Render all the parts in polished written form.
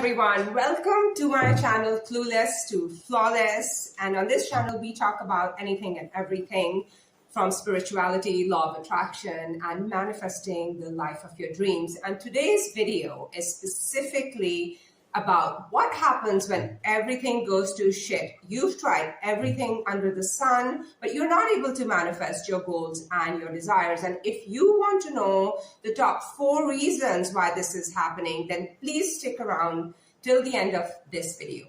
everyone, welcome to my channel Clueless to Flawless, and on this channel we talk about anything and everything from spirituality, law of attraction, and manifesting the life of your dreams. And today's video is specifically about what happens when everything goes to shit. You've tried everything under the sun, but you're not able to manifest your goals and your desires. And if you want to know the top 4 reasons why this is happening, then please stick around till the end of this video.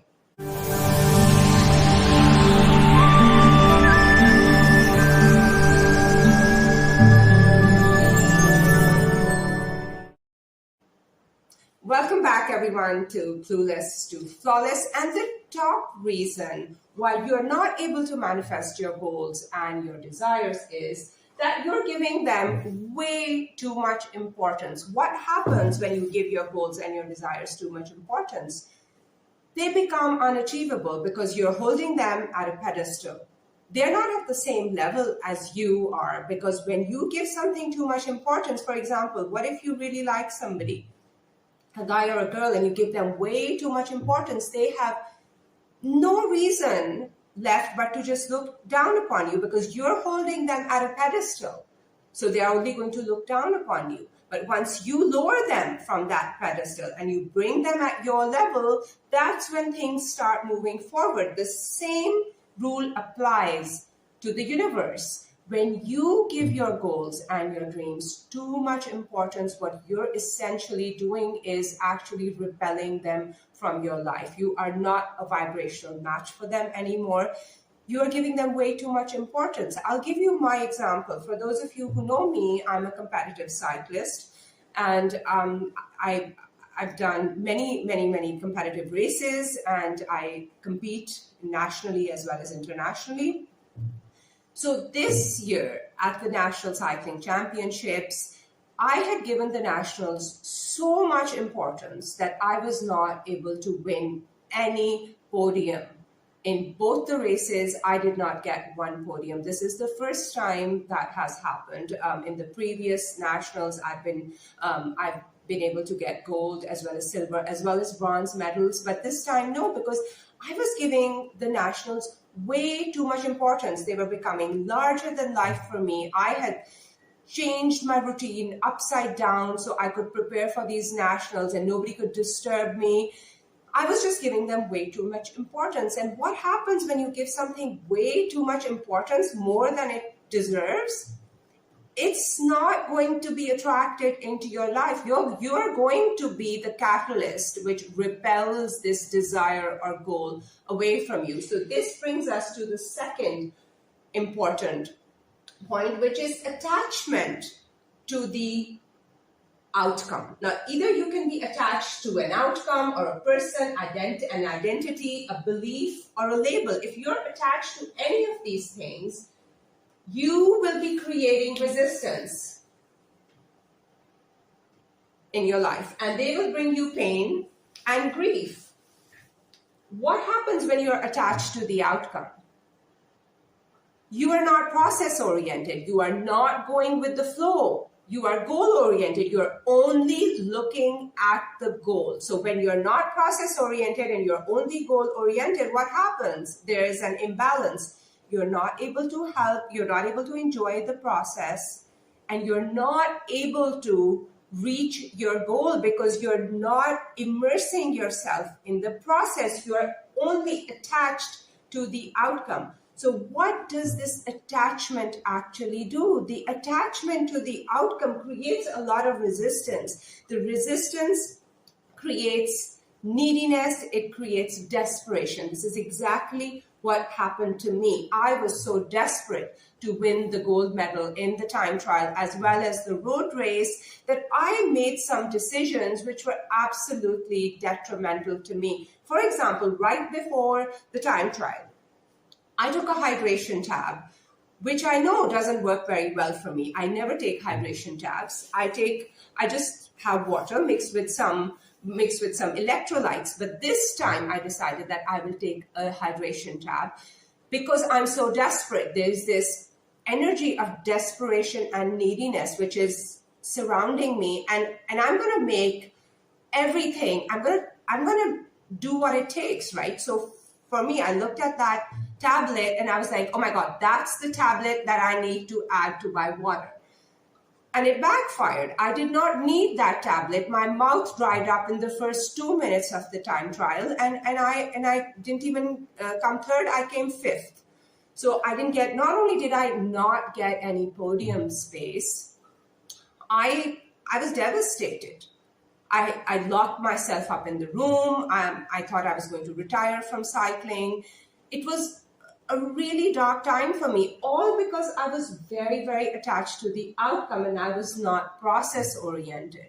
Welcome back, everyone, to Clueless to Flawless. And the top reason why you're not able to manifest your goals and your desires is that you're giving them way too much importance. What happens when you give your goals and your desires too much importance? They become unachievable because you're holding them at a pedestal. They're not at the same level as you are, because when you give something too much importance, for example, what if you really like somebody, a guy or a girl, and you give them way too much importance? They have no reason left but to just look down upon you because you're holding them at a pedestal. So they're only going to look down upon you. But once you lower them from that pedestal and you bring them at your level, that's when things start moving forward. The same rule applies to the universe. When you give your goals and your dreams too much importance, what you're essentially doing is actually repelling them from your life. You are not a vibrational match for them anymore. You are giving them way too much importance. I'll give you my example. For those of you who know me, I'm a competitive cyclist, and I've done many competitive races, and I compete nationally as well as internationally. So this year at the National Cycling Championships, I had given the Nationals so much importance that I was not able to win any podium. In both the races, I did not get one podium. This is the first time that has happened. In the previous Nationals, I've been able to get gold as well as silver as well as bronze medals, but this time no, because I was giving the Nationals way too much importance. They were becoming larger than life for me. I had changed my routine upside down so I could prepare for these Nationals and nobody could disturb me. I was just giving them way too much importance. And what happens when you give something way too much importance, more than it deserves? It's not going to be attracted into your life. You're going to be the catalyst which repels this desire or goal away from you. So this brings us to the second important point, which is attachment to the outcome. Now, either you can be attached to an outcome or a person, an identity, a belief, or a label. If you're attached to any of these things, you will be creating resistance in your life, and they will bring you pain and grief. What happens when you're attached to the outcome? You are not process-oriented. You are not going with the flow. You are goal-oriented. You're only looking at the goal. So when you're not process-oriented and you're only goal-oriented, what happens? There is an imbalance. You're not able to help, you're not able to enjoy the process, and you're not able to reach your goal because you're not immersing yourself in the process. You're only attached to the outcome. So what does this attachment actually do? The attachment to the outcome creates a lot of resistance. The resistance creates neediness, it creates desperation. This is exactly what happened to me. I was so desperate to win the gold medal in the time trial as well as the road race that I made some decisions which were absolutely detrimental to me. For example, right before the time trial, I took a hydration tab, which I know doesn't work very well for me. I never take hydration tabs. I just have water mixed with some electrolytes. But this time I decided that I will take a hydration tab because I'm so desperate. There's this energy of desperation and neediness which is surrounding me, and I'm going to make everything, I'm going to I'm going to do what it takes, right? So for me, I looked at that tablet and I was like, oh my God, that's the tablet that I need to add to my water. And it backfired. I did not need that tablet. My mouth dried up in the first 2 minutes of the time trial, and I didn't even come third. I came fifth. So I didn't get. Not only did I not get any podium space, I was devastated. I locked myself up in the room. I thought I was going to retire from cycling. It was a really dark time for me, all because I was very, very attached to the outcome and I was not process oriented.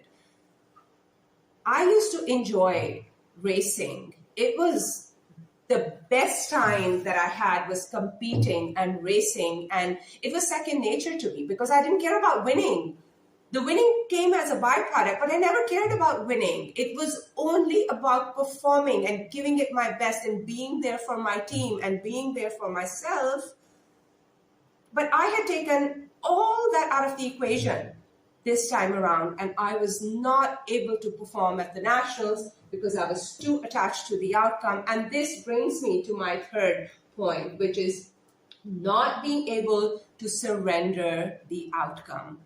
I used to enjoy racing. It was the best time that I had was competing and racing, and it was second nature to me because I didn't care about winning. The winning came as a byproduct, but I never cared about winning. It was only about performing and giving it my best and being there for my team and being there for myself. But I had taken all that out of the equation this time around, and I was not able to perform at the nationals because I was too attached to the outcome. And this brings me to my third point, which is not being able to surrender the outcome.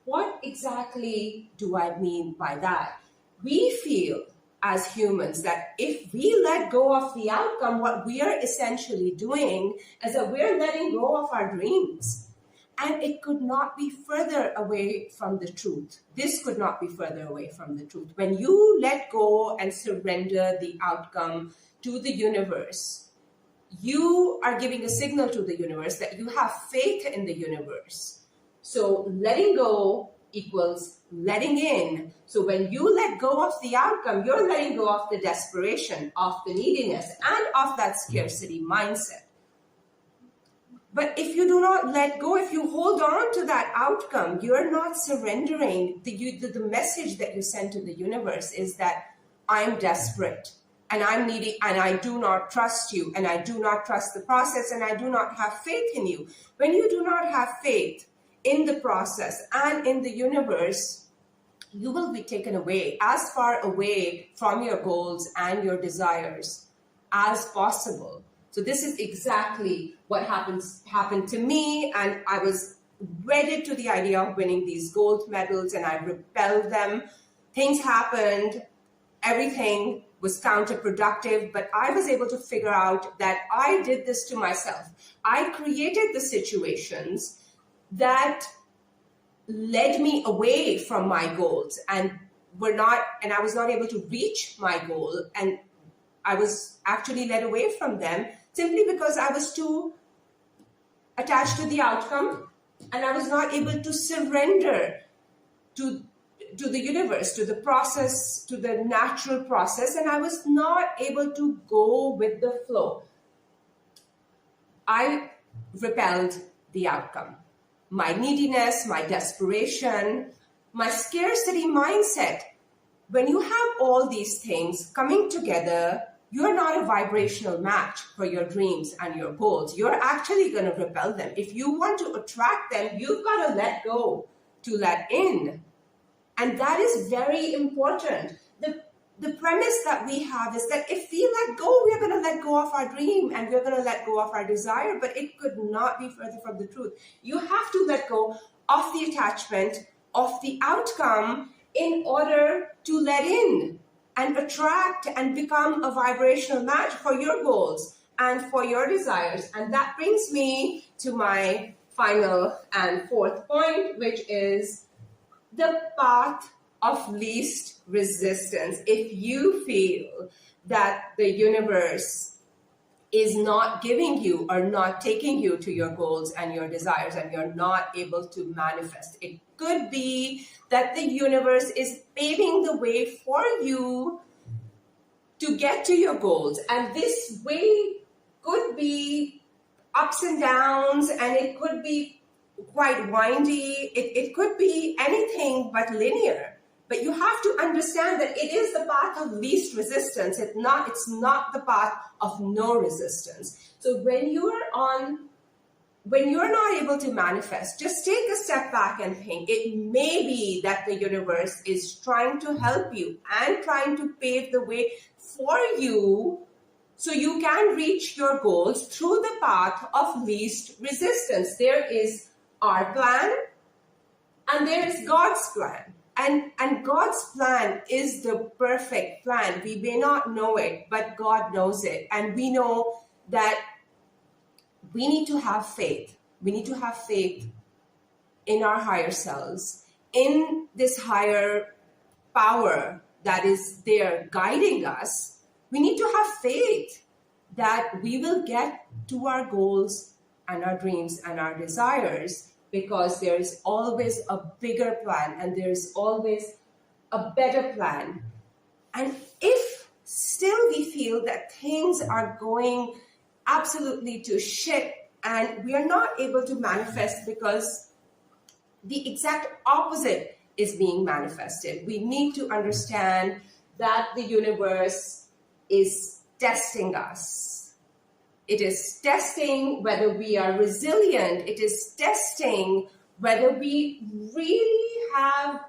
What exactly do I mean by that? We feel as humans that if we let go of the outcome, what we are essentially doing is that we're letting go of our dreams. And it could not be further away from the truth. This could not be further away from the truth. When you let go and surrender the outcome to the universe, you are giving a signal to the universe that you have faith in the universe. So letting go equals letting in. So when you let go of the outcome, you're letting go of the desperation, of the neediness, and of that scarcity mindset. But if you do not let go, if you hold on to that outcome, you're not surrendering. The message that you send to the universe is that I'm desperate and I'm needy and I do not trust you and I do not trust the process and I do not have faith in you. When you do not have faith in the process and in the universe, you will be taken away, as far away from your goals and your desires as possible. So this is exactly what happened to me, and I was wedded to the idea of winning these gold medals, and I repelled them. Things happened, everything was counterproductive, but I was able to figure out that I did this to myself. I created the situations that led me away from my goals and I was not able to reach my goal, and I was actually led away from them simply because I was too attached to the outcome and I was not able to surrender to the universe, to the process, to the natural process, and I was not able to go with the flow. I repelled the outcome. My neediness, my desperation, my scarcity mindset. When you have all these things coming together, you're not a vibrational match for your dreams and your goals. You're actually going to repel them. If you want to attract them, you've got to let go to let in. And that is very important. The premise that we have is that if we let go, we're going to let go of our dream and we're going to let go of our desire, but it could not be further from the truth. You have to let go of the attachment, of the outcome, in order to let in and attract and become a vibrational match for your goals and for your desires. And that brings me to my final and fourth point, which is the path of least resistance. If you feel that the universe is not giving you or not taking you to your goals and your desires and you're not able to manifest, it could be that the universe is paving the way for you to get to your goals. And this way could be ups and downs, and it could be quite windy. It could be anything but linear. But you have to understand that it is the path of least resistance. It's not the path of no resistance. So when you are on when you're not able to manifest, just take a step back and think. It may be that the universe is trying to help you and trying to pave the way for you so you can reach your goals through the path of least resistance. There is our plan and there is God's plan. And God's plan is the perfect plan. We may not know it, but God knows it. And we know that we need to have faith. We need to have faith in our higher selves, in this higher power that is there guiding us. We need to have faith that we will get to our goals and our dreams and our desires, because there is always a bigger plan and there's always a better plan. And if still we feel that things are going absolutely to shit and we are not able to manifest because the exact opposite is being manifested, we need to understand that the universe is testing us. It is testing whether we are resilient. It is testing whether we really have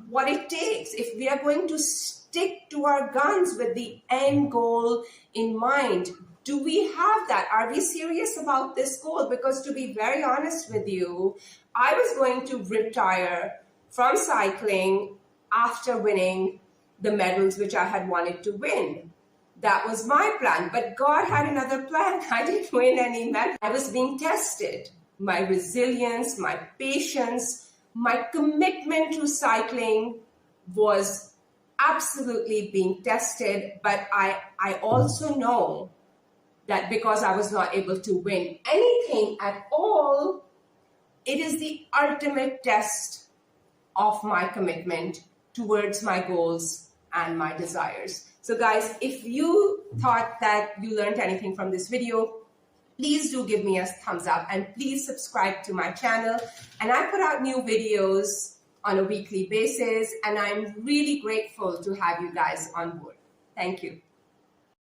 what it takes. If we are going to stick to our guns with the end goal in mind, do we have that? Are we serious about this goal? Because to be very honest with you, I was going to retire from cycling after winning the medals which I had wanted to win. That was my plan, but God had another plan. I didn't win any medal. I was being tested. My resilience, my patience, my commitment to cycling was absolutely being tested. But I also know that because I was not able to win anything at all, it is the ultimate test of my commitment towards my goals and my desires. So guys, if you thought that you learned anything from this video, please do give me a thumbs up and please subscribe to my channel. And I put out new videos on a weekly basis and I'm really grateful to have you guys on board. Thank you.